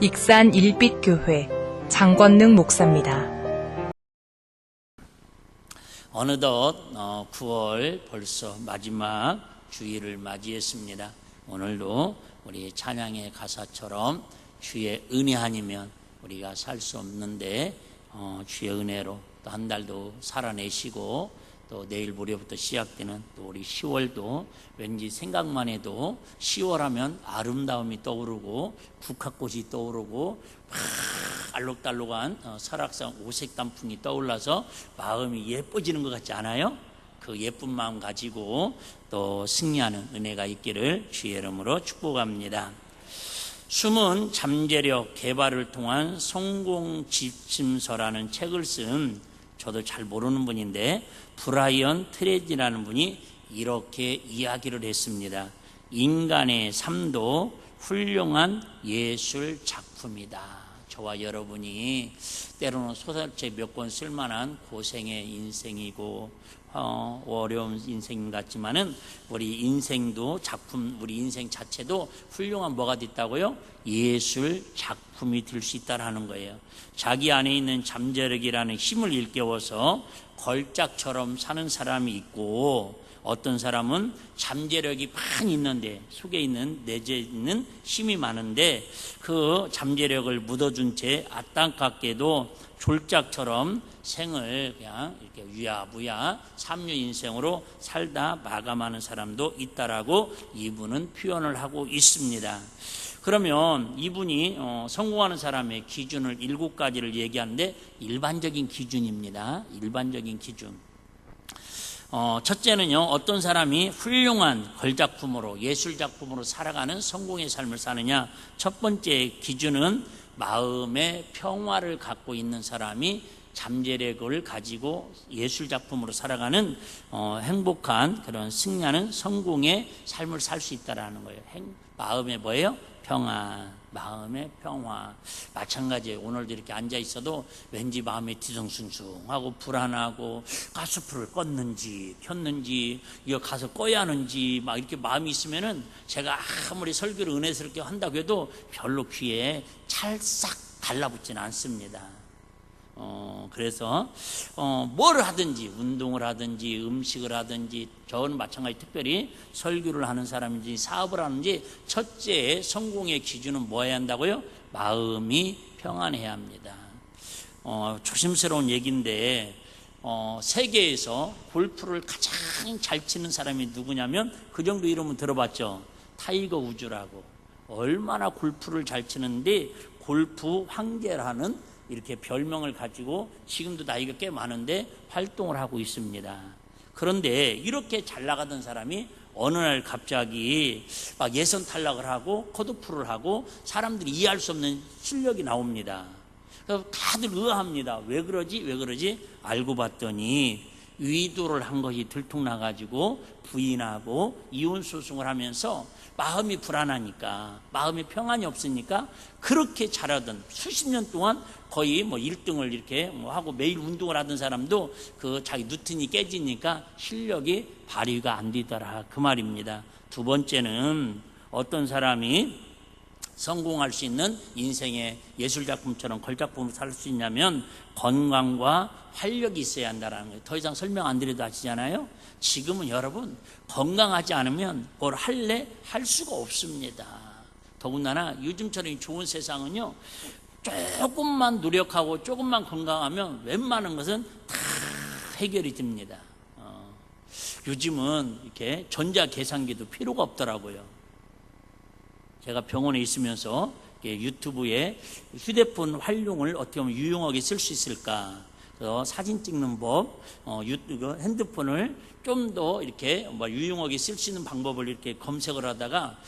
익산 일빛교회 장권능 목사입니다. 어느덧 9월 벌써 마지막 주일을 맞이했습니다. 오늘도 우리 찬양의 가사처럼 주의 은혜 아니면 우리가 살 수 없는데 주의 은혜로 또 한 달도 살아내시고 또 내일 모레부터 시작되는 또 우리 10월도 왠지 생각만 해도 10월 하면 아름다움이 떠오르고 국화꽃이 떠오르고 막 알록달록한 설악산 오색 단풍이 떠올라서 마음이 예뻐지는 것 같지 않아요? 그 예쁜 마음 가지고 또 승리하는 은혜가 있기를 주의 이름으로 축복합니다. 숨은 잠재력 개발을 통한 성공 지침서라는 책을 쓴, 저도 잘 모르는 분인데 브라이언 트레지라는 분이 이렇게 이야기를 했습니다. 인간의 삶도 훌륭한 예술 작품이다. 저와 여러분이 때로는 소설책 몇 권 쓸만한 고생의 인생이고 어려운 인생 같지만은 우리 인생도 작품, 우리 인생 자체도 훌륭한 뭐가 됐다고요? 예술 작품이 될 수 있다라는 거예요. 자기 안에 있는 잠재력이라는 힘을 일깨워서 걸작처럼 사는 사람이 있고, 어떤 사람은 잠재력이 많이 있는데 속에 있는 내재에 있는 힘이 많은데 그 잠재력을 묻어준 채 안타깝게도 졸작처럼 생을 그냥 이렇게 유야무야 삼류 인생으로 살다 마감하는 사람도 있다라고 이분은 표현을 하고 있습니다. 그러면 이분이 성공하는 사람의 기준을 7가지를 얘기하는데 일반적인 기준입니다. 일반적인 기준. 첫째는요, 어떤 사람이 훌륭한 걸작품으로 예술작품으로 살아가는 성공의 삶을 사느냐. 첫 번째 기준은 마음의 평화를 갖고 있는 사람이 잠재력을 가지고 예술작품으로 살아가는 행복한 그런 승리하는 성공의 삶을 살 수 있다는 거예요. 마음의 뭐예요? 평화. 마음의 평화. 마찬가지예요. 오늘도 이렇게 앉아 있어도 왠지 마음이 뒤숭숭숭하고 불안하고 가스불을 껐는지 켰는지 이거 가서 꺼야 하는지 막 이렇게 마음이 있으면은 제가 아무리 설교를 은혜스럽게 한다고 해도 별로 귀에 찰싹 달라붙지는 않습니다. 그래서 뭘 하든지 운동을 하든지 음식을 하든지, 저는 마찬가지 특별히 설교를 하는 사람인지 사업을 하는지 첫째 성공의 기준은 뭐 해야 한다고요? 마음이 평안해야 합니다. 조심스러운 얘기인데 세계에서 골프를 가장 잘 치는 사람이 누구냐면, 그 정도 이름은 들어봤죠? 타이거 우즈라고. 얼마나 골프를 잘 치는데 골프 황제라는 이렇게 별명을 가지고 지금도 나이가 꽤 많은데 활동을 하고 있습니다. 그런데 이렇게 잘 나가던 사람이 어느 날 갑자기 막 예선 탈락을 하고 컷오프를 하고 사람들이 이해할 수 없는 실력이 나옵니다. 그래서 다들 의아합니다. 왜 그러지? 왜 그러지? 알고 봤더니 위도를 한 것이 들통나가지고 부인하고 이혼소송을 하면서 마음이 불안하니까, 마음이 평안이 없으니까 그렇게 잘하던 수십 년 동안 거의 1등을 이렇게 하고 매일 운동을 하던 사람도 그 자기 누튼이 깨지니까 실력이 발휘가 안 되더라, 그 말입니다. 두 번째는 어떤 사람이 성공할 수 있는 인생의 예술작품처럼 걸작품을 살 수 있냐면 건강과 활력이 있어야 한다는 거예요. 더 이상 설명 안 드려도 아시잖아요. 지금은 여러분 건강하지 않으면 뭘 할래? 할 수가 없습니다. 더군다나 요즘처럼 좋은 세상은요, 조금만 노력하고 조금만 건강하면 웬만한 것은 다 해결이 됩니다. 요즘은 이렇게 전자계산기도 필요가 없더라고요. 제가 병원에 있으면서 유튜브에 휴대폰 활용을 어떻게 하면 유용하게 쓸 수 있을까, 그래서 사진 찍는 법, 핸드폰을 좀 더 이렇게 유용하게 쓸 수 있는 방법을 이렇게 검색을 하다가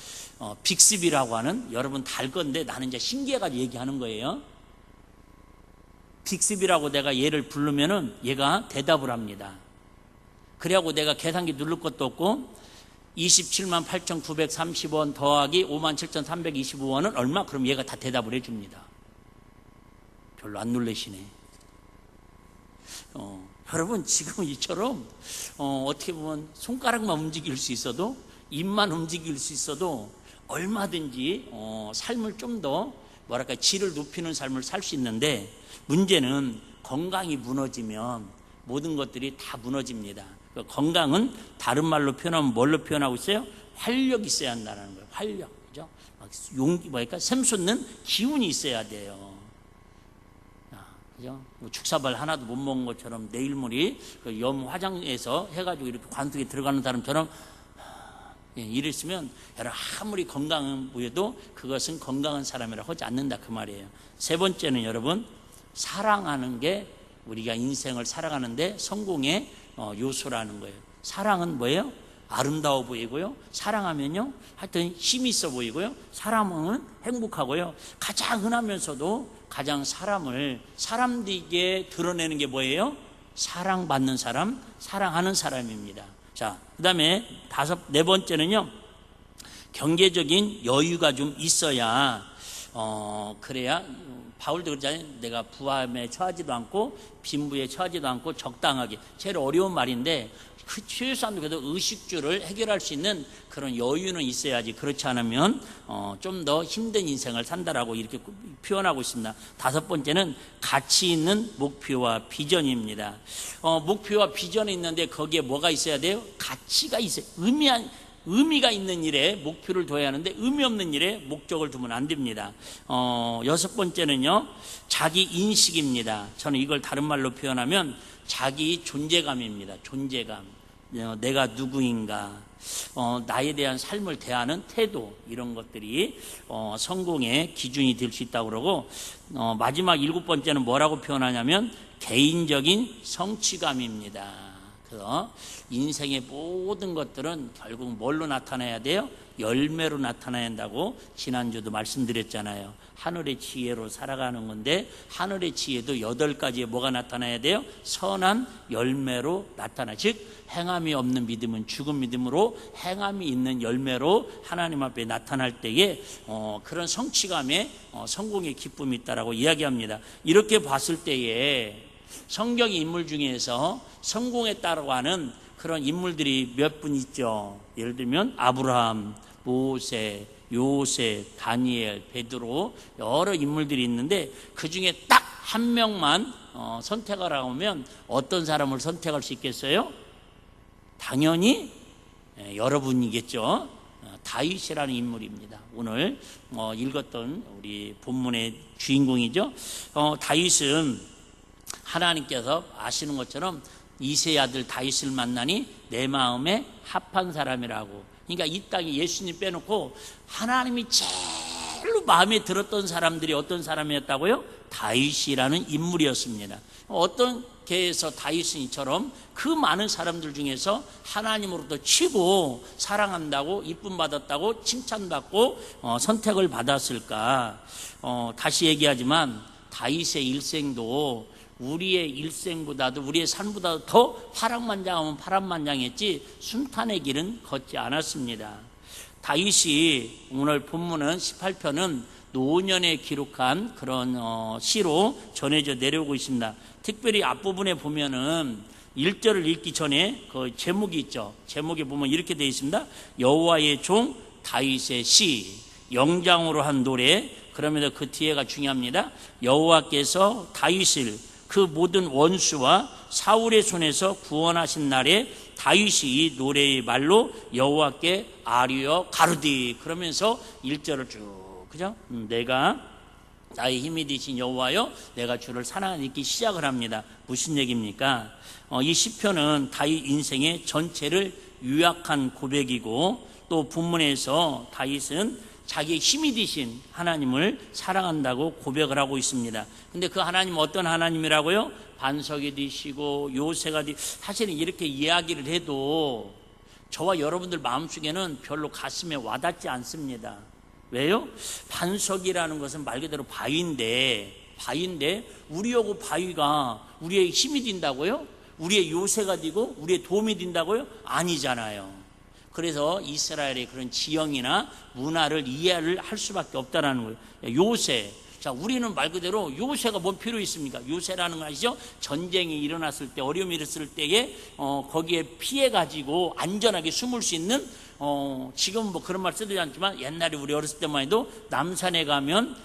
빅스비라고 하는, 여러분 다 알 건데 나는 이제 신기해가지고 얘기하는 거예요. 빅스비라고 내가 얘를 부르면은 얘가 대답을 합니다. 그래갖고 내가 계산기 누를 것도 없고 27만 8,930원 더하기 57,325원은 얼마? 그럼 얘가 다 대답을 해줍니다. 별로 안 놀라시네. 여러분 지금 이처럼 어떻게 보면 손가락만 움직일 수 있어도, 입만 움직일 수 있어도 얼마든지 삶을 좀 더 뭐랄까 질을 높이는 삶을 살 수 있는데 문제는 건강이 무너지면 모든 것들이 다 무너집니다. 건강은 다른 말로 표현하면 뭘로 표현하고 있어요? 활력이 있어야 한다는 거예요. 활력, 그죠? 막 용기, 뭐랄까 샘솟는 기운이 있어야 돼요. 그죠? 뭐 죽사발 하나도 못 먹은 것처럼 내일모레 그 염 화장해서 해가지고 이렇게 관속에 들어가는 사람처럼 이랬으면 여러분 아무리 건강한 보여도 그것은 건강한 사람이라고 하지 않는다 그 말이에요. 세 번째는 여러분 사랑하는 게 우리가 인생을 살아가는데 성공의 요소라는 거예요. 사랑은 뭐예요? 아름다워 보이고요. 사랑하면요 하여튼 힘이 있어 보이고요. 사람은 행복하고요. 가장 흔하면서도 가장 사람들에게 드러내는 게 뭐예요? 사랑받는 사람, 사랑하는 사람입니다. 자, 그 다음에 네 번째는요 경제적인 여유가 좀 있어야 그래야 바울도 그러잖아요. 내가 부함에 처하지도 않고 빈부에 처하지도 않고 적당하게. 제일 어려운 말인데 그 최소한도 그래도 의식주를 해결할 수 있는 그런 여유는 있어야지. 그렇지 않으면 좀 더 힘든 인생을 산다라고 이렇게 표현하고 있습니다. 다섯 번째는 가치 있는 목표와 비전입니다. 목표와 비전이 있는데 거기에 뭐가 있어야 돼요? 가치가 있어요. 의미가 있는 일에 목표를 둬야 하는데 의미 없는 일에 목적을 두면 안 됩니다. 여섯 번째는요 자기 인식입니다. 저는 이걸 다른 말로 표현하면 자기 존재감입니다. 존재감. 내가 누구인가, 나에 대한 삶을 대하는 태도, 이런 것들이 성공의 기준이 될 수 있다고 그러고, 마지막 일곱 번째는 뭐라고 표현하냐면 개인적인 성취감입니다. 그래서 인생의 모든 것들은 결국 뭘로 나타나야 돼요? 열매로 나타나야 한다고 지난주도 말씀드렸잖아요. 하늘의 지혜로 살아가는 건데 하늘의 지혜도 8가지의 뭐가 나타나야 돼요? 선한 열매로 나타나. 즉 행함이 없는 믿음은 죽은 믿음으로 행함이 있는 열매로 하나님 앞에 나타날 때에 그런 성취감에 성공의 기쁨이 있다라고 이야기합니다. 이렇게 봤을 때에 성경의 인물 중에서 성공했다고 하는 그런 인물들이 몇 분 있죠. 예를 들면 아브라함, 모세, 요셉, 다니엘, 베드로 여러 인물들이 있는데 그 중에 딱 한 명만 선택하라고 하면 어떤 사람을 선택할 수 있겠어요? 당연히 여러분이겠죠. 다윗이라는 인물입니다. 오늘 읽었던 우리 본문의 주인공이죠. 다윗은 하나님께서 아시는 것처럼 이세의 아들 다윗을 만나니 내 마음에 합한 사람이라고. 그러니까 이 땅에 예수님 빼놓고 하나님이 제일로 마음에 들었던 사람들이 어떤 사람이었다고요? 다윗이라는 인물이었습니다. 어떤 계에서 다윗은 이처럼 그 많은 사람들 중에서 하나님으로부터 치고 사랑한다고 이쁨 받았다고 칭찬받고 선택을 받았을까? 다시 얘기하지만 다윗의 일생도 우리의 일생보다도 우리의 삶보다도 더 파란만장하면 파란만장했지 순탄의 길은 걷지 않았습니다. 다윗이 오늘 본문은 18편은 노년에 기록한 그런 시로 전해져 내려오고 있습니다. 특별히 앞부분에 보면은 1절을 읽기 전에 그 제목이 있죠. 제목에 보면 이렇게 되어 있습니다. 여호와의 종 다윗의 시, 영장으로 한 노래. 그러면서 그 뒤에가 중요합니다. 여호와께서 다윗을 그 모든 원수와 사울의 손에서 구원하신 날에 다윗이 이 노래의 말로 여호와께 아뢰어 가르디. 그러면서 1절을 쭉, 그죠? 내가 나의 힘이 되신 여호와여 내가 주를 사랑하는 읽기 시작을 합니다. 무슨 얘기입니까? 이 시편은 다윗 인생의 전체를 요약한 고백이고 또 본문에서 다윗은 자기의 힘이 되신 하나님을 사랑한다고 고백을 하고 있습니다. 근데 그 하나님 어떤 하나님이라고요? 반석이 되시고 요새가 사실은 이렇게 이야기를 해도 저와 여러분들 마음속에는 별로 가슴에 와닿지 않습니다. 왜요? 반석이라는 것은 말 그대로 바위인데 우리하고 바위가 우리의 힘이 된다고요? 우리의 요새가 되고 우리의 도움이 된다고요? 아니잖아요. 그래서 이스라엘의 그런 지형이나 문화를 이해를 할 수밖에 없다라는 거예요. 요새. 자, 우리는 말 그대로 요새가 뭔 필요 있습니까? 요새라는 거 아시죠? 전쟁이 일어났을 때, 어려움이 일어났을 때에 거기에 피해 가지고 안전하게 숨을 수 있는 지금은 뭐 그런 말 쓰지 않지만 옛날에 우리 어렸을 때만 해도 남산에 가면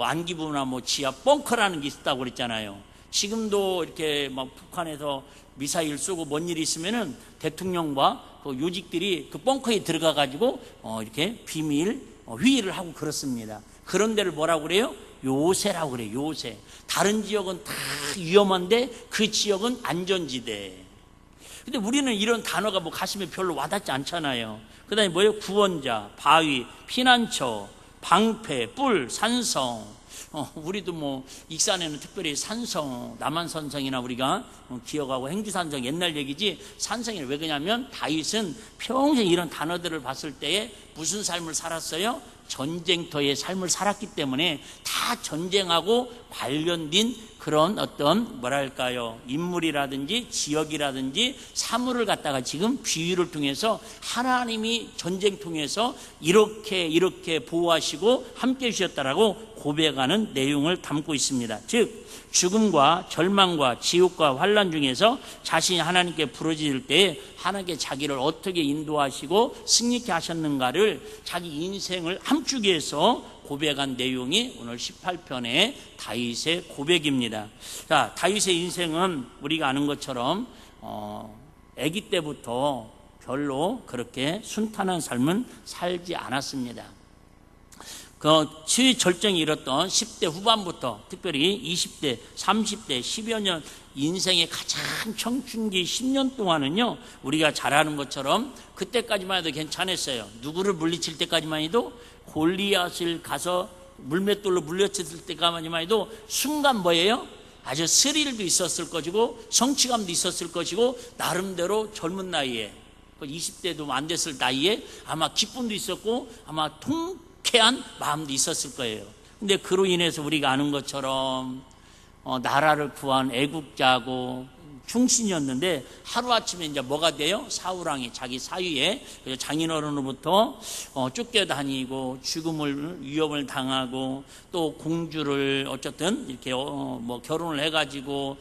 안기부나 뭐 지하 벙커라는 게 있다고 그랬잖아요. 지금도 이렇게 막 북한에서 미사일 쏘고 뭔 일이 있으면은 대통령과 그 요직들이 그 벙커에 들어가 가지고 이렇게 비밀 회의를 하고 그렇습니다. 그런 데를 뭐라고 그래요? 요새라고 그래요. 요새. 다른 지역은 다 위험한데 그 지역은 안전지대. 근데 우리는 이런 단어가 뭐 가슴에 별로 와닿지 않잖아요. 그 다음에 뭐예요? 구원자, 바위, 피난처, 방패, 뿔, 산성. 우리도 뭐 익산에는 특별히 산성, 남한산성이나 우리가 기억하고 행주산성 옛날 얘기지. 산성이 왜 그러냐면 다윗은 평생 이런 단어들을 봤을 때에 무슨 삶을 살았어요? 전쟁터의 삶을 살았기 때문에 다 전쟁하고 관련된 그런 어떤 뭐랄까요, 인물이라든지 지역이라든지 사물을 갖다가 지금 비유를 통해서 하나님이 전쟁 통해서 이렇게 보호하시고 함께 해주셨다라고 고백하는 내용을 담고 있습니다. 즉 죽음과 절망과 지옥과 환난 중에서 자신이 하나님께 부르짖을 때에 하나님께 자기를 어떻게 인도하시고 승리케 하셨는가를 자기 인생을 함축 해서 고백한 내용이 오늘 18편의 다윗의 고백입니다. 자, 다윗의 인생은 우리가 아는 것처럼 아기 때부터 별로 그렇게 순탄한 삶은 살지 않았습니다. 그 최절정이 이뤘던 10대 후반부터 특별히 20대, 30대, 10여 년 인생의 가장 청춘기 10년 동안은요, 우리가 잘 아는 것처럼 그때까지만 해도 괜찮았어요. 누구를 물리칠 때까지만 해도 골리앗을 가서 물맷돌로 물려쳤을 때까지만 해도 순간 뭐예요? 아주 스릴도 있었을 것이고 성취감도 있었을 것이고 나름대로 젊은 나이에 20대도 안 됐을 나이에 아마 기쁨도 있었고 아마 통쾌한 마음도 있었을 거예요. 근데 그로 인해서 우리가 아는 것처럼 나라를 구한 애국자고 충신이었는데 하루아침에 이제 뭐가 돼요? 사울왕이 자기 사위에 장인어른으로부터 쫓겨다니고 죽음을 위협을 당하고 또 공주를 어쨌든 이렇게 뭐 결혼을 해가지고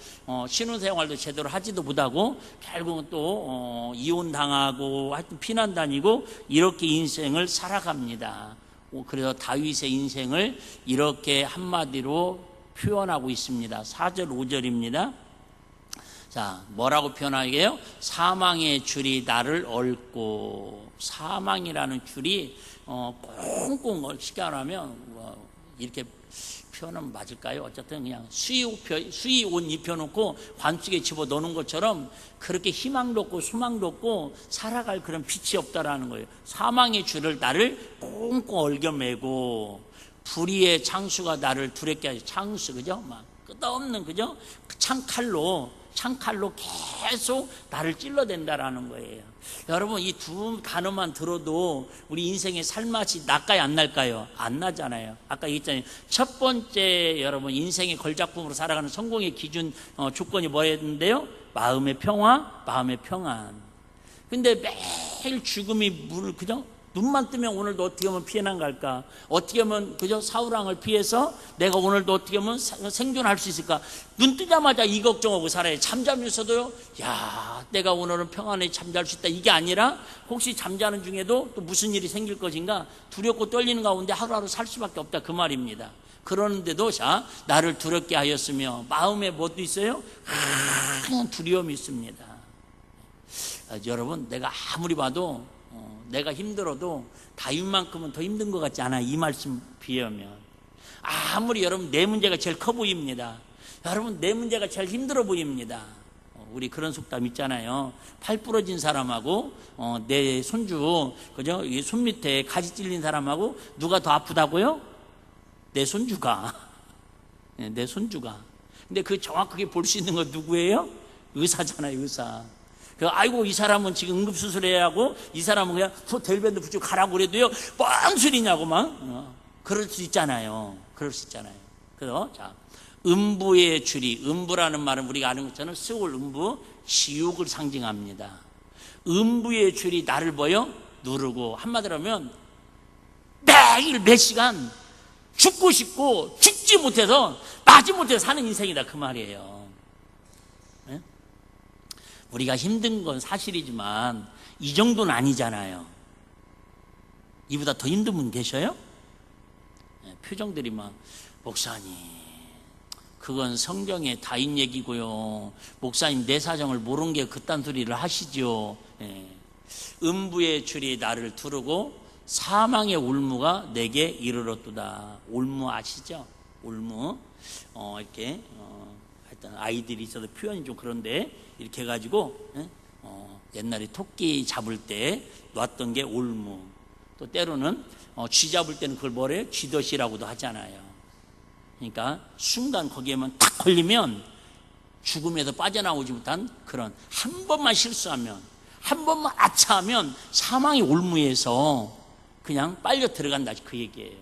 신혼생활도 제대로 하지도 못하고 결국은 또 이혼당하고 하여튼 피난 다니고 이렇게 인생을 살아갑니다. 그래서 다윗의 인생을 이렇게 한마디로 표현하고 있습니다. 4절 5절입니다. 자, 뭐라고 표현하게요? 사망의 줄이 나를 얹고, 사망이라는 줄이 꽁꽁 쉽게 말하면 이렇게 표현하면 맞을까요? 어쨌든 그냥 수의 옷 입혀놓고 관속에 집어넣는 것처럼 그렇게 희망도 없고 소망도 없고 살아갈 그런 빛이 없다라는 거예요. 사망의 줄을 나를 꽁꽁 얽어매고 불의의 창수가 나를 두렵게 하지. 창수, 그죠? 막 끝없는, 그죠? 창칼로 계속 나를 찔러댄다라는 거예요. 여러분, 이 두 단어만 들어도 우리 인생의 살맛이 날까요, 안 날까요? 안 나잖아요. 아까 얘기했잖아요. 첫 번째, 여러분, 인생의 걸작품으로 살아가는 성공의 기준, 조건이 뭐였는데요? 마음의 평화, 마음의 평안. 근데 매일 죽음이 그죠? 눈만 뜨면 오늘도 어떻게 하면 피해난 갈까? 어떻게 하면 그저 사울왕을 피해서 내가 오늘도 어떻게 하면 생존할 수 있을까? 눈 뜨자마자 이 걱정하고 살아요. 잠자면서도요, 야, 내가 오늘은 평안에 잠잘 수 있다. 이게 아니라 혹시 잠자는 중에도 또 무슨 일이 생길 것인가 두렵고 떨리는 가운데 하루하루 살 수밖에 없다, 그 말입니다. 그러는데도 자, 나를 두렵게 하였으며 마음에 뭐도 있어요? 그냥 두려움이 있습니다. 여러분, 내가 아무리 봐도 내가 힘들어도 다윗만큼은 더 힘든 것 같지 않아요? 이 말씀 비하면. 아무리 여러분 내 문제가 제일 커 보입니다. 여러분 내 문제가 제일 힘들어 보입니다. 우리 그런 속담 있잖아요. 팔 부러진 사람하고 내 손주, 그죠? 이 손 밑에 가지 찔린 사람하고 누가 더 아프다고요? 내 손주가. 내 손주가. 근데 그 정확하게 볼 수 있는 건 누구예요? 의사잖아요, 의사. 아이고, 이 사람은 지금 응급수술해야 하고, 이 사람은 그냥 델밴드 붙이고 가라고 그래도요, 뭔 소리냐고 막. 그럴 수 있잖아요. 그럴 수 있잖아요. 그래서, 자, 음부의 줄이, 음부라는 말은 우리가 아는 것처럼 스올 음부, 지옥을 상징합니다. 음부의 줄이 나를 뭐요? 누르고, 한마디로 하면, 매일 몇 시간 죽고 싶고, 죽지 못해서, 나지 못해서 사는 인생이다. 그 말이에요. 우리가 힘든 건 사실이지만 이 정도는 아니잖아요. 이보다 더 힘든 분 계셔요? 표정들이 막, 목사님, 그건 성경의 다인 얘기고요. 목사님 내 사정을 모르는 게 그딴 소리를 하시죠. 예. 음부의 줄이 나를 두르고 사망의 올무가 내게 이르렀도다. 올무 아시죠? 올무. 이렇게 하여튼 아이들이 있어도 표현이 좀 그런데 이렇게 해가지고 옛날에 토끼 잡을 때 놨던 게 올무. 또 때로는 쥐 잡을 때는 그걸 뭐래요? 쥐덫이라고도 하잖아요. 그러니까 순간 거기에만 탁 걸리면 죽음에서 빠져나오지 못한 그런, 한 번만 실수하면, 한 번만 아차하면 사망의 올무에서 그냥 빨려 들어간다, 그 얘기예요.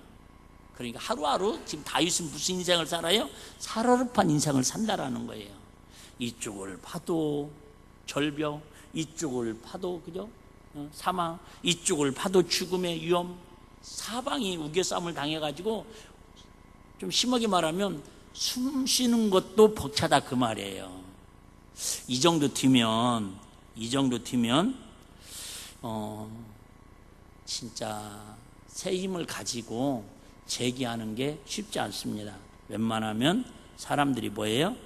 그러니까 하루하루 지금 다윗은 무슨 인생을 살아요? 살얼음판 인생을 산다라는 거예요. 이쪽을 파도 절벽, 이쪽을 파도 그죠? 사망, 이쪽을 파도 죽음의 위험, 사방이 우겨싸움을 당해가지고 좀 심하게 말하면 숨 쉬는 것도 벅차다, 그 말이에요. 이 정도 뒤면 진짜 새 힘을 가지고 재기하는 게 쉽지 않습니다. 웬만하면 사람들이 뭐예요?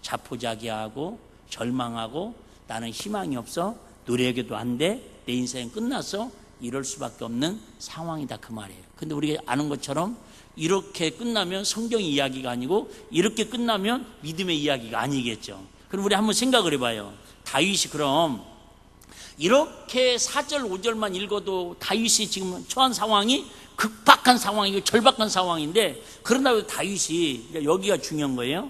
자포자기하고 절망하고 나는 희망이 없어, 노력해도 안 돼, 내 인생 끝났어, 이럴 수밖에 없는 상황이다, 그 말이에요. 근데 우리가 아는 것처럼 이렇게 끝나면 성경의 이야기가 아니고 이렇게 끝나면 믿음의 이야기가 아니겠죠. 그럼 우리 한번 생각을 해봐요. 다윗이 그럼 이렇게 4절 5절만 읽어도 다윗이 지금 처한 상황이 극박한 상황이고 절박한 상황인데, 그런다고 다윗이, 여기가 중요한 거예요.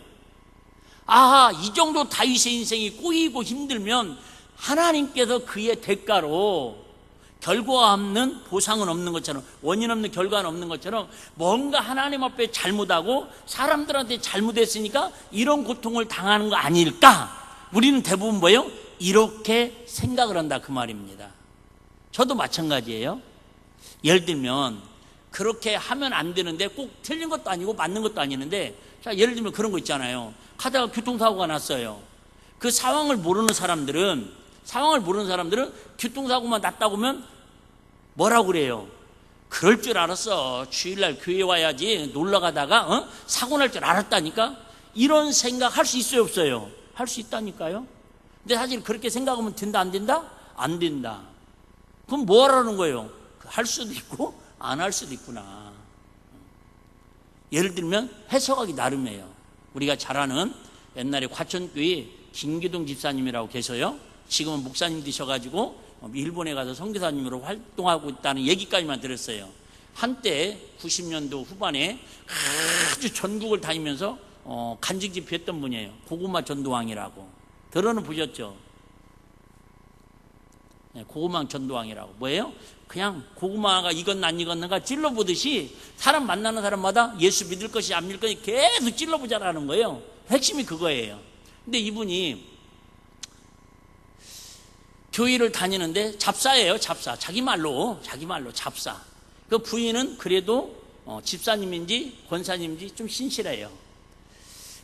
아하, 이 정도 다윗의 인생이 꼬이고 힘들면 하나님께서 그의 대가로 결과 없는 보상은 없는 것처럼, 원인 없는 결과는 없는 것처럼 뭔가 하나님 앞에 잘못하고 사람들한테 잘못했으니까 이런 고통을 당하는 거 아닐까? 우리는 대부분 뭐예요? 이렇게 생각을 한다, 그 말입니다. 저도 마찬가지예요. 예를 들면 그렇게 하면 안 되는데, 꼭 틀린 것도 아니고 맞는 것도 아니는데, 자, 예를 들면 그런 거 있잖아요. 가다가 교통사고가 났어요. 그 상황을 모르는 사람들은 교통사고만 났다고 하면 뭐라고 그래요? 그럴 줄 알았어, 주일날 교회 와야지, 놀러 가다가 사고 날 줄 알았다니까? 이런 생각 할 수 있어요, 없어요? 할 수 있다니까요. 근데 사실 그렇게 생각하면 된다, 안 된다? 안 된다. 그럼 뭐 하라는 거예요? 할 수도 있고 안 할 수도 있구나. 예를 들면 해석하기 나름이에요. 우리가 잘 아는 옛날에 과천교회 김기동 집사님이라고 계셔요. 지금은 목사님 되셔가지고 일본에 가서 선교사님으로 활동하고 있다는 얘기까지만 들었어요. 한때 90년도 후반에 아주 전국을 다니면서 간증 집회했던 분이에요. 고구마 전도왕이라고. 들어는 보셨죠? 네, 고구마 전도왕이라고. 뭐예요? 그냥 고구마가 익었나 안 익었는가 찔러보듯이 사람 만나는 사람마다 예수 믿을 것이 안 믿을 것이 계속 찔러보자라는 거예요. 핵심이 그거예요. 근데 이분이 교회를 다니는데 잡사예요, 잡사. 자기 말로 잡사. 그 부인은 그래도 집사님인지 권사님인지 좀 신실해요.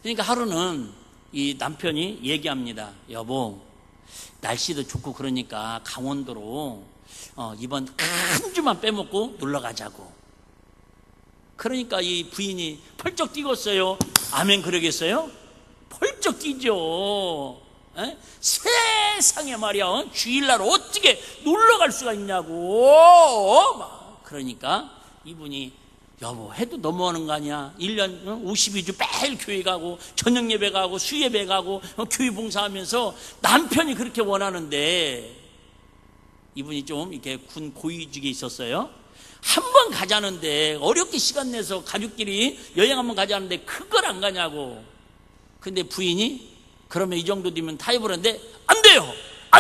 그러니까 하루는 이 남편이 얘기합니다. 여보, 날씨도 좋고 그러니까 강원도로 이번 한 주만 빼먹고 놀러 가자고. 그러니까 이 부인이 펄쩍 뛰었어요. 아멘 그러겠어요? 펄쩍 뛰죠. 에? 세상에 말이야, 주일날 어떻게 놀러 갈 수가 있냐고. 그러니까 이분이 여보, 해도 너무하는 거 아니야? 1년 52주 매일 교회 가고 저녁 예배 가고 수예배 가고 교회 봉사하면서 남편이 그렇게 원하는데, 이분이 좀 이렇게 군 고위직에 있었어요. 한 번 가자는데, 어렵게 시간 내서 가족끼리 여행 한번 가자는데 그걸 안 가냐고. 근데 부인이 그러면 이 정도 되면 타협을 하는데 안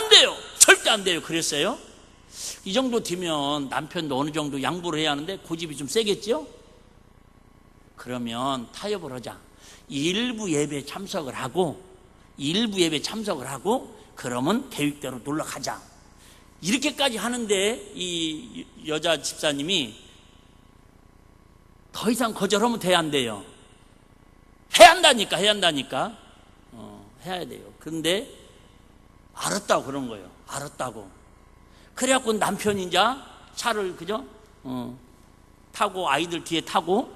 돼요, 절대 안 돼요 그랬어요. 이 정도 되면 남편도 어느 정도 양보를 해야 하는데 고집이 좀 세겠죠. 그러면 타협을 하자. 일부 예배에 참석을 하고 그러면 계획대로 놀러 가자. 이렇게까지 하는데 이 여자 집사님이 더 이상 거절하면 돼야 안 돼요? 해야 한다니까. 해야 돼요. 그런데 알았다고 그런 거예요. 알았다고. 그래갖고 남편이 이제 차를 그죠? 타고 아이들 뒤에 타고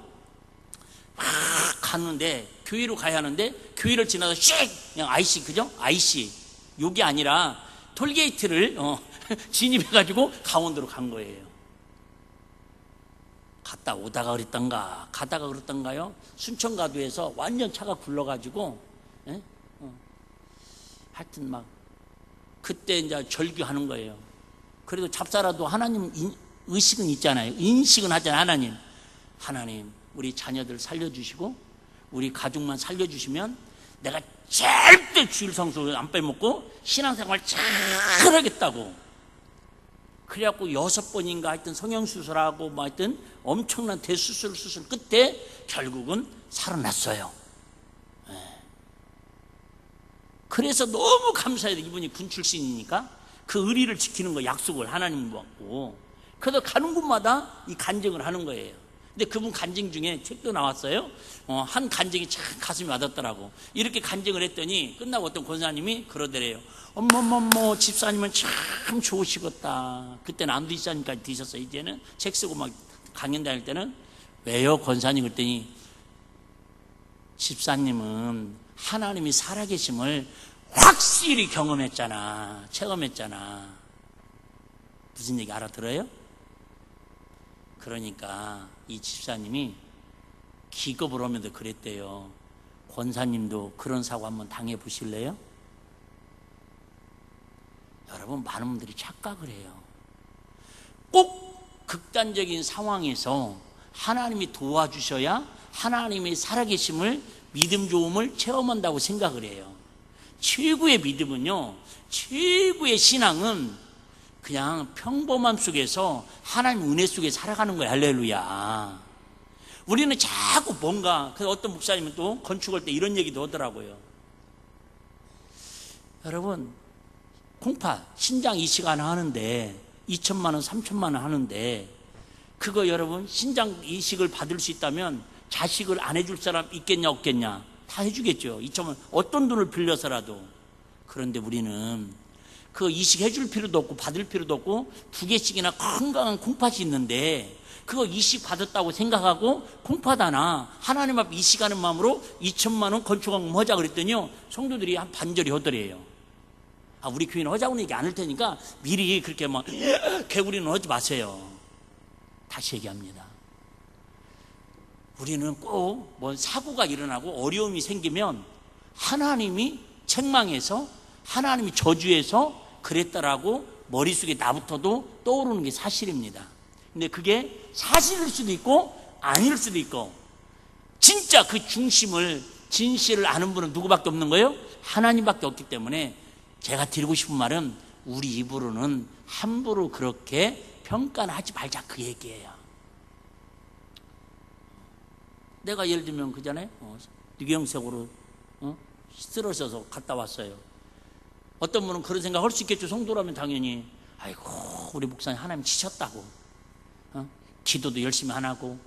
갔는데 교회로 가야 하는데 교회를 지나서 씩 그냥 IC, 그죠? IC 욕이 아니라 톨게이트를 진입해가지고 강원도로 간 거예요. 갔다 오다가 그랬던가 가다가 그랬던가요? 순천가도에서 완전 차가 굴러가지고 하여튼 막 그때 이제 절규하는 거예요. 그래도 잡사라도 하나님 의식은 있잖아요. 인식은 하잖아요. 하나님 우리 자녀들 살려주시고 우리 가족만 살려주시면 내가 절대 주일 성수 안 빼먹고 신앙생활 잘 하겠다고. 그래갖고 6번인가 하여튼 성형수술하고 뭐 하여튼 엄청난 대수술 끝에 결국은 살아났어요. 그래서 너무 감사해요. 이분이 군 출신이니까 그 의리를 지키는 거 약속을 하나님 받고, 그래서 가는 곳마다 이 간증을 하는 거예요. 근데 그분 간증 중에 책도 나왔어요. 한 간증이 참 가슴이 와닿더라고. 이렇게 간증을 했더니 끝나고 어떤 권사님이 그러더래요. 어머머머 집사님은 참 좋으시겠다. 그때는 안두이사님까지 드셨어요. 이제는 책 쓰고 막 강연 다닐 때는. 왜요 권사님? 그랬더니 집사님은 하나님이 살아계심을 확실히 경험했잖아, 체험했잖아. 무슨 얘기 알아들어요? 그러니까 이 집사님이 기겁을 하면서 그랬대요. 권사님도 그런 사고 한번 당해 보실래요? 여러분, 많은 분들이 착각을 해요. 꼭 극단적인 상황에서 하나님이 도와주셔야 하나님의 살아계심을, 믿음 좋음을 체험한다고 생각을 해요. 최고의 믿음은요, 최고의 신앙은 그냥 평범함 속에서 하나님 은혜 속에 살아가는 거예요. 할렐루야. 우리는 자꾸 뭔가, 어떤 목사님은 또 건축할 때 이런 얘기도 하더라고요. 여러분, 공파 신장 이식 하나 하는데 2천만 원 3천만 원 하는데, 그거 여러분 신장 이식을 받을 수 있다면 자식을 안 해줄 사람 있겠냐 없겠냐? 다 해주겠죠. 2천만 원, 어떤 돈을 빌려서라도. 그런데 우리는 그 이식 해줄 필요도 없고 받을 필요도 없고 2개씩이나 건강한 콩팥이 있는데 그거 이식 받았다고 생각하고 콩팥 하나 하나님 앞에 이식하는 마음으로 2천만 원 건축원금 하자 그랬더니요, 성도들이 한 반절이 하더래요. 우리 교회는 하자고는 얘기 안 할 테니까 미리 그렇게 막 개구리는 하지 마세요. 다시 얘기합니다. 우리는 꼭 뭐 사고가 일어나고 어려움이 생기면 하나님이 책망해서 하나님이 저주해서 그랬다라고 머릿속에 나부터도 떠오르는 게 사실입니다. 근데 그게 사실일 수도 있고 아닐 수도 있고, 진짜 그 중심을, 진실을 아는 분은 누구밖에 없는 거예요? 하나님밖에 없기 때문에 제가 드리고 싶은 말은 우리 입으로는 함부로 그렇게 평가는 하지 말자, 그 얘기예요. 내가 예를 들면 그전에 뇌경색으로 쓰러져서 갔다 왔어요. 어떤 분은 그런 생각 할 수 있겠죠. 성도라면 당연히 아이고 우리 목사님 하나님 치셨다고, 기도도 열심히 안 하고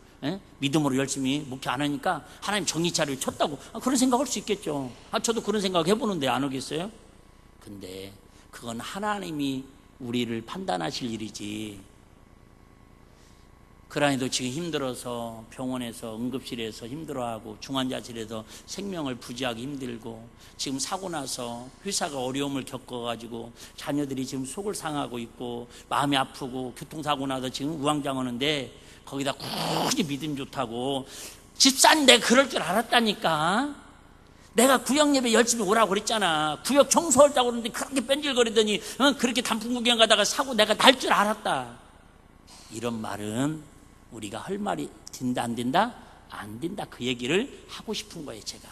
믿음으로 열심히 목회 안 하니까 하나님 정의차를 쳤다고, 그런 생각 할 수 있겠죠. 저도 그런 생각 해보는데 안 하겠어요? 근데 그건 하나님이 우리를 판단하실 일이지. 그러니도 지금 힘들어서 병원에서 응급실에서 힘들어하고 중환자실에서 생명을 부지하기 힘들고, 지금 사고 나서 회사가 어려움을 겪어가지고 자녀들이 지금 속을 상하고 있고 마음이 아프고 교통사고 나서 지금 우왕좌왕하는데 거기다 굳이 믿음 좋다고, 집사님 내가 그럴 줄 알았다니까. 내가 구역 예배 열심히 오라고 그랬잖아. 구역 청소하자고 그러는데 그렇게 뺀질거리더니 그렇게 단풍 구경 가다가 사고 내가 날 줄 알았다. 이런 말은 우리가 할 말이 된다 안 된다? 안 된다, 그 얘기를 하고 싶은 거예요. 제가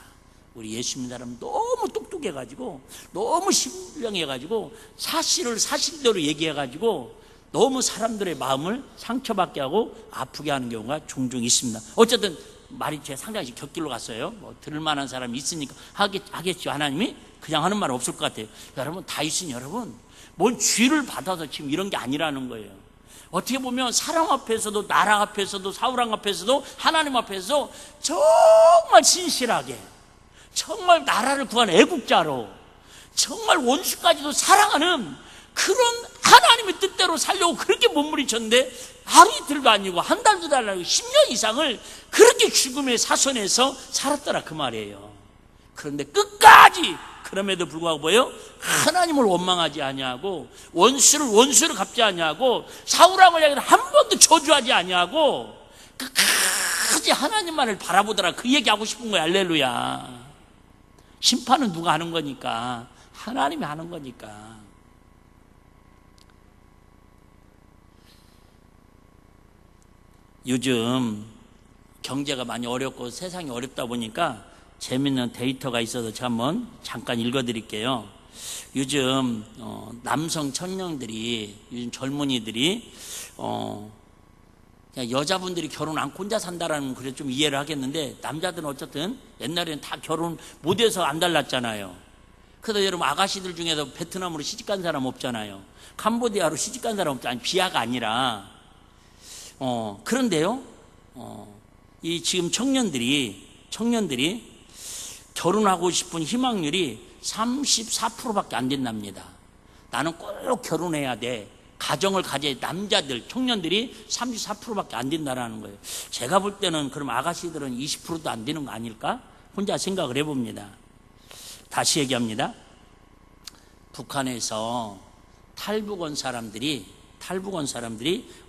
우리 예수 믿는 사람 너무 똑똑해가지고 너무 신령해가지고 사실을 사실대로 얘기해가지고 너무 사람들의 마음을 상처받게 하고 아프게 하는 경우가 종종 있습니다. 어쨌든 말이 제 상당히 곁길로 갔어요. 뭐 들을 만한 사람이 있으니까 하겠죠. 하나님이 그냥 하는 말 없을 것 같아요. 여러분, 다윗은 여러분 뭔 죄를 받아서 지금 이런 게 아니라는 거예요. 어떻게 보면 사람 앞에서도 나라 앞에서도 사울왕 앞에서도 하나님 앞에서 정말 진실하게, 정말 나라를 구한 애국자로, 정말 원수까지도 사랑하는 그런 하나님의 뜻대로 살려고 그렇게 몸부림쳤는데 하루 이틀도 아니고 한 달도 달라고 10년 이상을 그렇게 죽음의 사선에서 살았더라 그 말이에요. 그런데 끝까지 그럼에도 불구하고 뭐예요? 하나님을 원망하지 아니하고 원수를 갚지 아니하고 사울왕을 향해 한 번도 저주하지 아니하고 끝까지 하나님만을 바라보더라. 그 얘기하고 싶은 거야. 할렐루야. 심판은 누가 하는 거니까? 하나님이 하는 거니까. 요즘 경제가 많이 어렵고 세상이 어렵다 보니까 재밌는 데이터가 있어서 제가 한번 잠깐 읽어드릴게요. 요즘 남성 청년들이, 요즘 젊은이들이 그냥 여자분들이 결혼 안 혼자 산다라는 그래 좀 이해를 하겠는데, 남자들은 어쨌든 옛날에는 다 결혼 못해서 안 달랐잖아요. 그래서 여러분 아가씨들 중에서 베트남으로 시집간 사람 없잖아요. 캄보디아로 시집간 사람 없잖아요. 아니, 비하가 아니라. 그런데요, 이 지금 청년들이 결혼하고 싶은 희망률이 34%밖에 안 된답니다. 나는 꼭 결혼해야 돼. 가정을 가져야 남자들, 청년들이 34%밖에 안 된다라는 거예요. 제가 볼 때는 그럼 아가씨들은 20%도 안 되는 거 아닐까? 혼자 생각을 해봅니다. 다시 얘기합니다. 북한에서 탈북 온 사람들이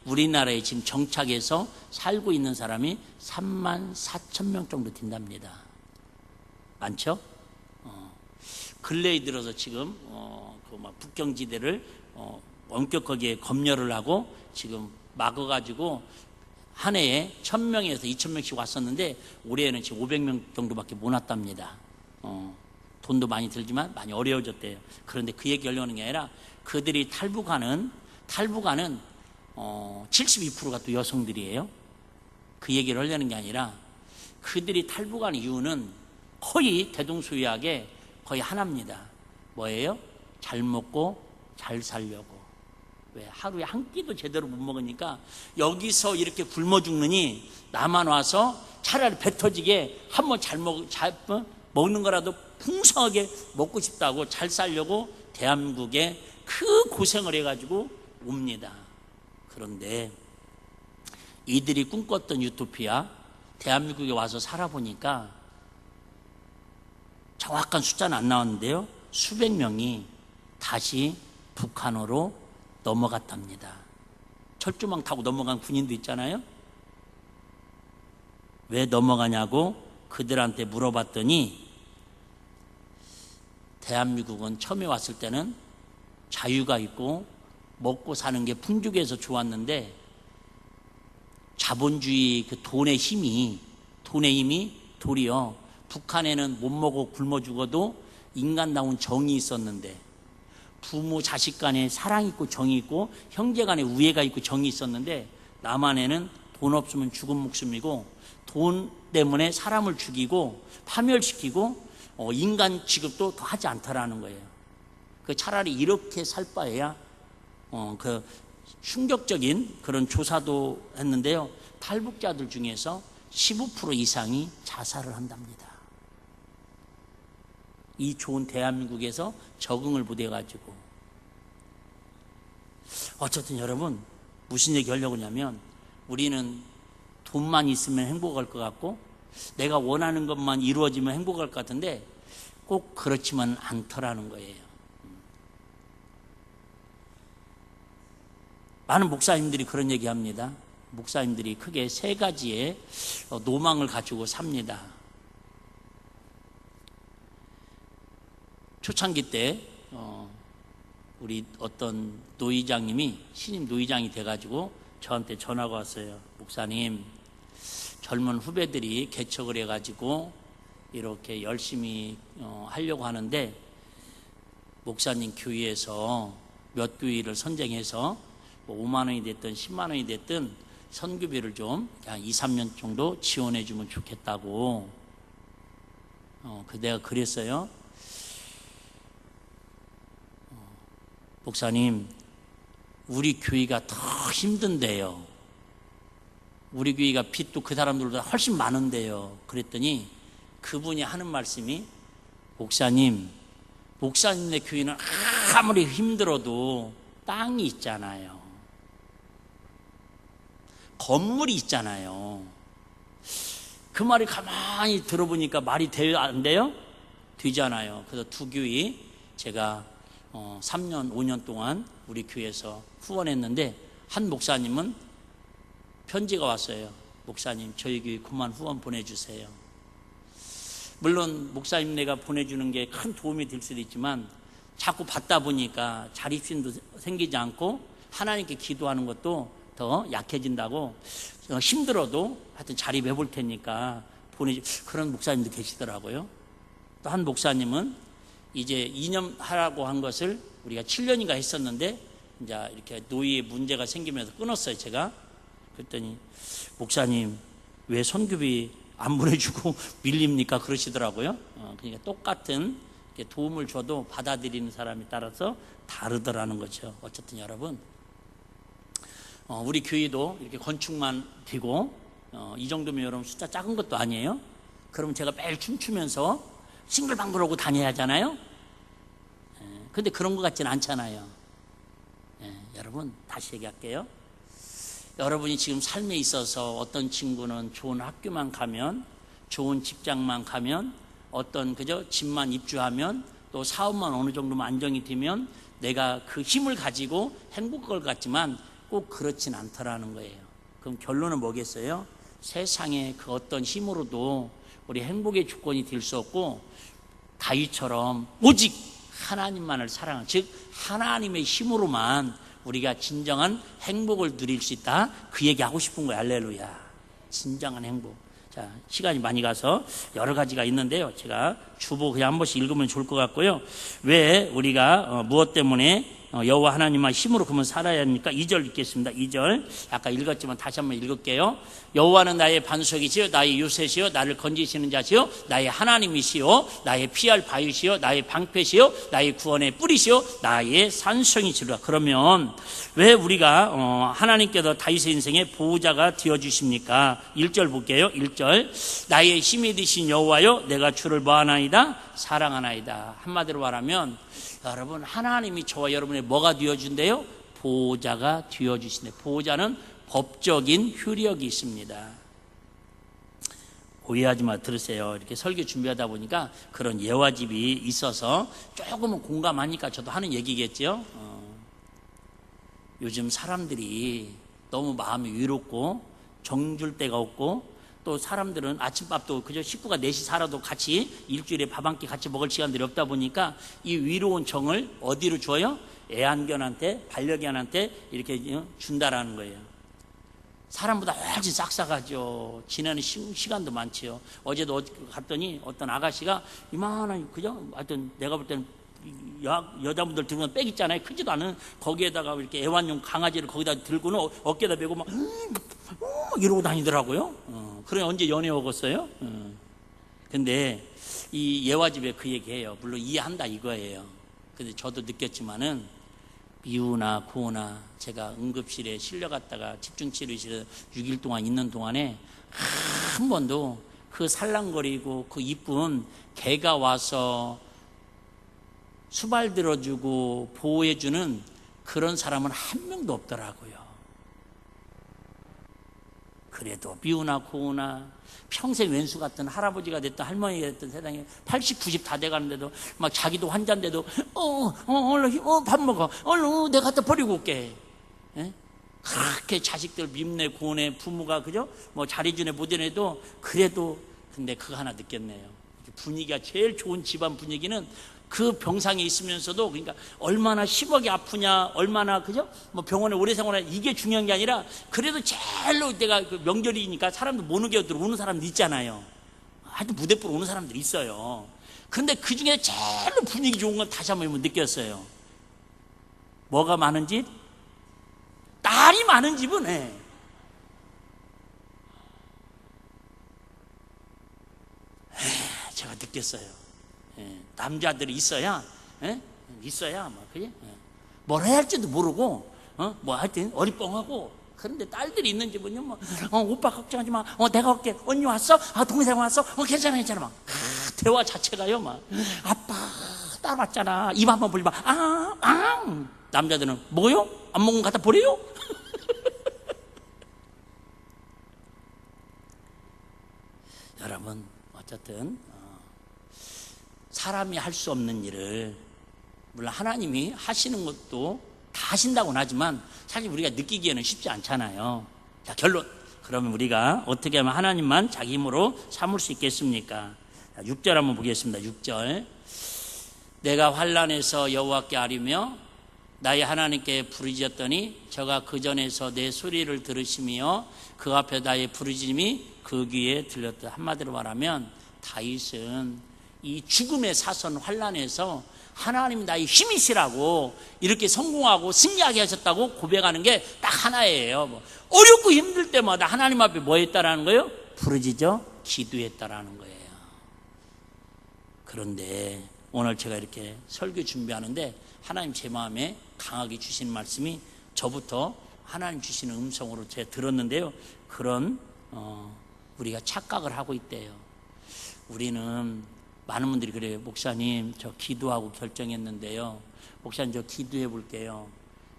우리나라에 지금 정착해서 살고 있는 사람이 34,000명 정도 된답니다. 많죠? 근래에 들어서 지금 북경지대를 엄격하게 검열을 하고 지금 막아가지고 한 해에 1,000명에서 2,000명씩 왔었는데 올해는 지금 500명 정도밖에 못 왔답니다. 돈도 많이 들지만 많이 어려워졌대요. 그런데 그 얘기 하려는 게 아니라 그들이 탈북하는 72%가 또 여성들이에요. 그 얘기를 하려는 게 아니라 그들이 탈북한 이유는 거의 대동소이하게 거의 하나입니다. 뭐예요? 잘 먹고 잘 살려고. 왜? 하루에 한 끼도 제대로 못 먹으니까 여기서 이렇게 굶어 죽느니 나만 와서 차라리 배 터지게 한번 잘 먹는 거라도 풍성하게 먹고 싶다고 잘 살려고 대한민국에 그 고생을 해가지고 옵니다. 그런데 이들이 꿈꿨던 유토피아, 대한민국에 와서 살아보니까 정확한 숫자는 안 나왔는데요, 수백 명이 다시 북한으로 넘어갔답니다. 철조망 타고 넘어간 군인도 있잖아요. 왜 넘어가냐고 그들한테 물어봤더니 대한민국은 처음에 왔을 때는 자유가 있고 먹고 사는 게 풍족해서 좋았는데 자본주의 그 돈의 힘이 도리어 북한에는 못 먹고 굶어 죽어도 인간다운 정이 있었는데, 부모 자식 간에 사랑 있고 정이 있고 형제 간에 우애가 있고 정이 있었는데, 남한에는 돈 없으면 죽은 목숨이고 돈 때문에 사람을 죽이고 파멸시키고 인간 취급도 더 하지 않더라는 거예요. 그 차라리 이렇게 살 바에야 그 충격적인 그런 조사도 했는데요, 탈북자들 중에서 15% 이상이 자살을 한답니다. 이 좋은 대한민국에서 적응을 못해가지고. 어쨌든 여러분, 무슨 얘기 하려고 하냐면, 우리는 돈만 있으면 행복할 것 같고 내가 원하는 것만 이루어지면 행복할 것 같은데 꼭 그렇지만 않더라는 거예요. 많은 목사님들이 그런 얘기합니다. 목사님들이 크게 세 가지의 노망을 가지고 삽니다. 초창기 때 우리 어떤 노이장님이 신임 노이장이 돼가지고 저한테 전화가 왔어요. 목사님, 젊은 후배들이 개척을 해가지고 이렇게 열심히 하려고 하는데 목사님 교회에서 몇 교회를 선정해서 5만 원이 됐든 10만 원이 됐든 선교비를 좀 그냥 2, 3년 정도 지원해 주면 좋겠다고. 내가 그랬어요. 목사님, 우리 교회가 더 힘든데요. 우리 교회가 빚도 그 사람들보다 훨씬 많은데요. 그랬더니 그분이 하는 말씀이, 목사님, 목사님네 교회는 아무리 힘들어도 땅이 있잖아요. 건물이 있잖아요. 그 말이 가만히 들어보니까 말이 돼요? 안 돼요? 되잖아요. 그래서 두 교회 제가 3년, 5년 동안 우리 교회에서 후원했는데 한 목사님은 편지가 왔어요. 목사님, 저희 교회 그만 후원 보내주세요. 물론 목사님네가 보내주는 게 큰 도움이 될 수도 있지만 자꾸 받다 보니까 자립심도 생기지 않고 하나님께 기도하는 것도 더 약해진다고 힘들어도 하여튼 자립해 볼 테니까 그런 목사님도 계시더라고요. 또 한 목사님은 이제 2년 하라고 한 것을 우리가 7년인가 했었는데 이제 이렇게 노예의 문제가 생기면서 끊었어요. 제가 그랬더니 목사님 왜 선교비 안 보내주고 밀립니까? 그러시더라고요. 그러니까 똑같은 도움을 줘도 받아들이는 사람에 따라서 다르더라는 거죠. 어쨌든 여러분 우리 교회도 이렇게 건축만 되고 이 정도면 여러분 숫자 작은 것도 아니에요. 그러면 제가 매일 춤추면서 싱글방글하고 다녀야 하잖아요. 근데 그런 것 같지는 않잖아요. 여러분 다시 얘기할게요. 여러분이 지금 삶에 있어서 어떤 친구는 좋은 학교만 가면, 좋은 직장만 가면, 어떤 그저 집만 입주하면, 또 사업만 어느 정도만 안정이 되면 내가 그 힘을 가지고 행복할 것 같지만 꼭 그렇진 않더라는 거예요. 그럼 결론은 뭐겠어요? 세상의 그 어떤 힘으로도 우리 행복의 주권이 될 수 없고 다윗처럼 오직 하나님만을 사랑하는, 즉 하나님의 힘으로만 우리가 진정한 행복을 누릴 수 있다. 그 얘기 하고 싶은 거예요. 할렐루야. 진정한 행복. 자, 시간이 많이 가서 여러 가지가 있는데요. 제가 주보 그냥 한 번씩 읽으면 좋을 것 같고요. 왜 우리가 무엇 때문에 여호와 하나님만 힘으로 그러면 살아야 합니까? 2절 읽겠습니다. 2절 아까 읽었지만 다시 한번 읽을게요. 여호와는 나의 반석이시요 나의 요새시요 나를 건지시는 자시요 나의 하나님이시요 나의 피할 바위시요 나의 방패시요 나의 구원의 뿌리시요 나의 산성이시라. 그러면 왜 우리가 하나님께서 다윗의 인생의 보호자가 되어주십니까? 1절 볼게요. 1절 나의 힘이 되신 여호와여 내가 주를 뭐하나이다? 사랑하나이다. 한마디로 말하면 여러분 하나님이 저와 여러분의 뭐가 되어준대요? 보호자가 되어주신대. 보호자는 법적인 효력이 있습니다. 오해하지 마 들으세요. 이렇게 설교 준비하다 보니까 그런 예화집이 있어서 조금은 공감하니까 저도 하는 얘기겠죠. 요즘 사람들이 너무 마음이 외롭고 정줄 데가 없고 또 사람들은 아침밥도 그저 식구가 넷이 살아도 같이 일주일에 밥 한 끼 같이 먹을 시간들이 없다 보니까 이 위로운 정을 어디로 줘요? 애완견한테, 반려견한테 이렇게 준다라는 거예요. 사람보다 훨씬 싹싹하죠. 지내는 시간도 많지요. 어제도 갔더니 어떤 아가씨가 이만한 그죠? 하여튼 내가 볼 때는 여자분들 들고 백 있잖아요. 크지도 않은 거기에다가 이렇게 애완용 강아지를 거기다 들고는 어깨에다 메고 막 이러고 다니더라고요. 그래 언제 연애 오겠어요? 근데 이 예화집에 그 얘기해요. 물론 이해한다 이거예요. 근데 저도 느꼈지만은 미우나 고우나 제가 응급실에 실려갔다가 집중치료실에 6일 동안 있는 동안에 한 번도 그 살랑거리고 그 이쁜 개가 와서 수발 들어주고 보호해주는 그런 사람은 한 명도 없더라고요. 그래도 미우나 고우나 평생 왼수 같은 할아버지가 됐든 할머니가 됐든 세상에 80, 90 다 돼가는데도 막 자기도 환자인데도 얼른 밥 먹어 얼른 내가 갖다 버리고 올게. 에? 그렇게 자식들 밉네 고네 부모가 그죠? 뭐 잘해주네 못해내도 그래도 근데 그거 하나 느꼈네요. 분위기가 제일 좋은 집안 분위기는 그 병상에 있으면서도 그러니까 얼마나 심하게 아프냐 얼마나 그죠? 뭐 병원에 오래 생활하냐 이게 중요한 게 아니라 그래도 제일로 내가 그 명절이니까 사람들 못 오게 들어오는 사람들 있잖아요. 하여튼 무대뽀로 오는 사람들이 있어요. 그런데 그 중에 제일로 분위기 좋은 건 다시 한번 느꼈어요. 뭐가 많은 집? 딸이 많은 집은 제가 느꼈어요. 남자들이 있어야 뭐 그지? 뭘 해야 할지도 모르고 뭐 하여튼 어리뻥하고 그런데 딸들이 있는 집은요 뭐 오빠 걱정하지 마 내가 올게 언니 왔어? 동생 왔어? 괜찮아 막 대화 자체가요 막 아빠 따라봤잖아. 입 한번 벌리면 남자들은 뭐요? 안 먹은 거 갖다 버려요? 여러분, 어쨌든 사람이 할 수 없는 일을 물론 하나님이 하시는 것도 다 하신다고는 하지만 사실 우리가 느끼기에는 쉽지 않잖아요. 자, 결론. 그러면 우리가 어떻게 하면 하나님만 자기 힘으로 삼을 수 있겠습니까? 6절 한번 보겠습니다. 6절. 내가 환난에서 여호와께 아뢰며 나의 하나님께 부르짖었더니 저가 그 전에서 내 소리를 들으시며 그 앞에 나의 부르짖음이 그 귀에 들렸다. 한마디로 말하면 다윗은 이 죽음의 사선 환난에서 하나님이 나의 힘이시라고 이렇게 성공하고 승리하게 하셨다고 고백하는 게 딱 하나예요. 어렵고 힘들 때마다 하나님 앞에 뭐 했다라는 거예요? 부르짖어 기도했다라는 거예요. 그런데 오늘 제가 이렇게 설교 준비하는데 하나님 제 마음에 강하게 주신 말씀이 저부터 하나님 주시는 음성으로 제가 들었는데요. 그런 우리가 착각을 하고 있대요. 우리는 많은 분들이 그래요. 목사님, 저 기도하고 결정했는데요. 목사님, 저 기도해 볼게요.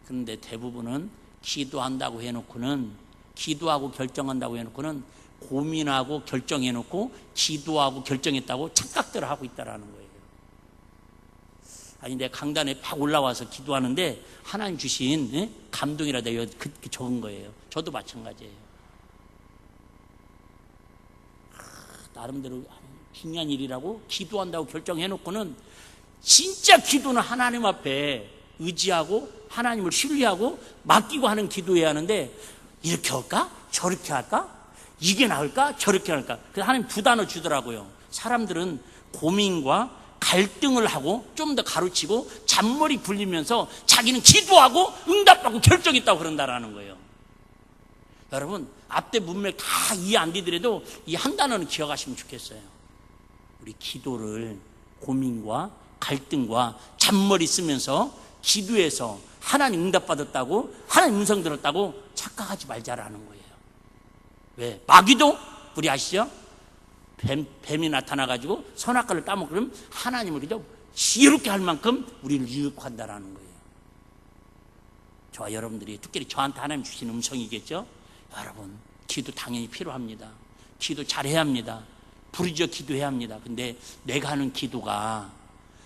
그런데 대부분은 기도한다고 해놓고는, 기도하고 결정한다고 해놓고는 고민하고 결정해놓고 기도하고 결정했다고 착각들을 하고 있다라는 거예요. 아니, 내가 강단에 팍 올라와서 기도하는데 하나님 주신 감동이라 내가 그렇게 적은 거예요. 저도 마찬가지예요. 나름대로 중요한 일이라고 기도한다고 결정해놓고는 진짜 기도는 하나님 앞에 의지하고 하나님을 신뢰하고 맡기고 하는 기도해야 하는데 이렇게 할까? 저렇게 할까? 이게 나을까? 저렇게 할까? 그래서 하나님 두 단어 주더라고요. 사람들은 고민과 갈등을 하고 좀 더 가르치고 잔머리 굴리면서 자기는 기도하고 응답하고 결정했다고 그런다라는 거예요. 여러분, 앞뒤 문맥 다 이해 안 되더라도 이 한 단어는 기억하시면 좋겠어요. 우리 기도를 고민과 갈등과 잔머리 쓰면서 기도해서 하나님 응답받았다고 하나님 음성 들었다고 착각하지 말자라는 거예요. 왜? 마귀도 우리 아시죠? 뱀이 나타나가지고 선악과를 따먹으면 하나님을 그저 지혜롭게 할 만큼 우리를 유혹한다라는 거예요. 저와 여러분들이 특별히 저한테 하나님 주신 음성이겠죠? 여러분, 기도 당연히 필요합니다. 기도 잘해야 합니다. 부르짖어 기도해야 합니다. 근데 내가 하는 기도가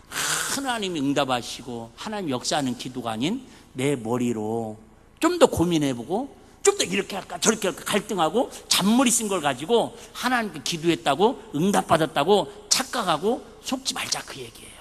하나님이 응답하시고 하나님 역사하는 기도가 아닌 내 머리로 좀 더 고민해보고 좀 더 이렇게 할까 저렇게 할까 갈등하고 잔머리 쓴 걸 가지고 하나님께 기도했다고 응답받았다고 착각하고 속지 말자 그 얘기예요.